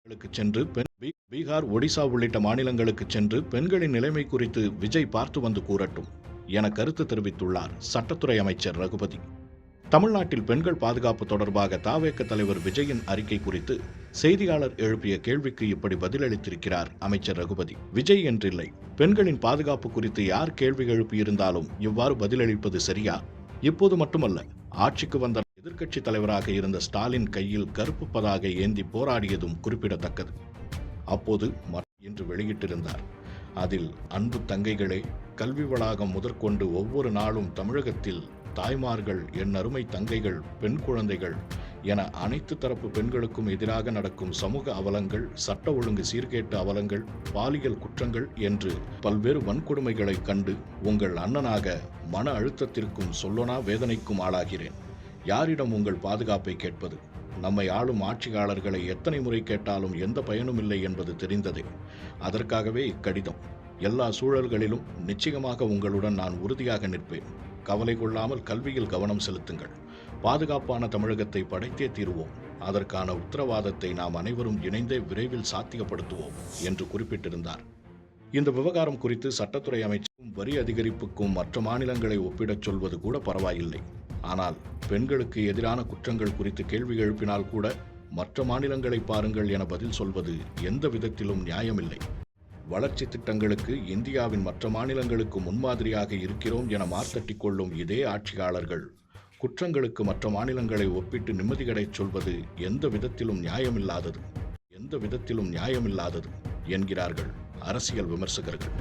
சென்று பீகார், ஒடிசா உள்ளிட்ட மாநிலங்களுக்கு சென்று பெண்களின் நிலைமை குறித்து விஜய் பார்த்து வந்து கூறட்டும் என கருத்து தெரிவித்துள்ளார் சட்டத்துறை அமைச்சர் ரகுபதி. தமிழ்நாட்டில் பெண்கள் பாதுகாப்பு தொடர்பாக தவேக தலைவர் விஜயின் அறிக்கை குறித்து செய்தியாளர் எழுப்பிய கேள்விக்கு இப்படி பதிலளித்திருக்கிறார் அமைச்சர் ரகுபதி. விஜய் என்றில்லை, பெண்களின் பாதுகாப்பு குறித்து யார் கேள்வி எழுப்பியிருந்தாலும் இவ்வாறு பதிலளிப்பது சரியா? இப்போது மட்டுமல்ல, ஆட்சிக்கு வந்த எதிர்க்கட்சி தலைவராக இருந்த ஸ்டாலின் கையில் கருப்பு பதாகை ஏந்தி போராடியதும் குறிப்பிடத்தக்கது. அப்போது என்று வெளியிட்டிருந்தார். அதில், அன்பு தங்கைகளே, கல்வி வளாகம் முதற்கொண்டு ஒவ்வொரு நாளும் தமிழகத்தில் தாய்மார்கள், என் அருமை தங்கைகள், பெண் குழந்தைகள் என அனைத்து தரப்பு பெண்களுக்கும் எதிராக நடக்கும் சமூக அவலங்கள், சட்ட ஒழுங்கு சீர்கேட்டு அவலங்கள், பாலியல் குற்றங்கள் என்று பல்வேறு வன்கொடுமைகளை கண்டு உங்கள் அண்ணனாக மன அழுத்தத்திற்கும் சொல்லனா வேதனைக்கும் ஆளாகிறேன். யாரிடம் உங்கள் பாதுகாப்பை கேட்பது? நம்மை ஆளும் ஆட்சியாளர்களை எத்தனை முறை கேட்டாலும் எந்த பயனும் இல்லை என்பது தெரிந்ததே. அதற்காகவே இக்கடிதம். எல்லா சூழல்களிலும் நிச்சயமாக உங்களுடன் நான் உறுதியாக நிற்பேன். கவலை கொள்ளாமல் கல்வியில் கவனம் செலுத்துங்கள். பாதுகாப்பான தமிழகத்தை படைத்தே தீருவோம். அதற்கான உத்தரவாதத்தை நாம் அனைவரும் இணைந்தே விரைவில் சாத்தியப்படுத்துவோம் என்று குறிப்பிட்டிருந்தார். இந்த விவகாரம் குறித்து சட்டத்துறை அமைச்சரும் வரி அதிகரிப்புக்கும் மற்ற மாநிலங்களை ஒப்பிடச் சொல்வது கூட பரவாயில்லை. ஆனால் பெண்களுக்கு எதிரான குற்றங்கள் குறித்து கேள்வி எழுப்பினால் கூட மற்ற மாநிலங்களை பாருங்கள் என பதில் சொல்வது எந்த விதத்திலும் நியாயமில்லை. வளர்ச்சி திட்டங்களுக்கு இந்தியாவின் மற்ற மாநிலங்களுக்கு முன்மாதிரியாக இருக்கிறோம் என மார்த்தட்டிக் கொள்ளும் இதே ஆட்சியாளர்கள் குற்றங்களுக்கு மற்ற மாநிலங்களை ஒப்பிட்டு நிம்மதி கிடைச் சொல்வது எந்த விதத்திலும் நியாயமில்லாதது என்கிறார்கள் அரசியல் விமர்சகர்கள்.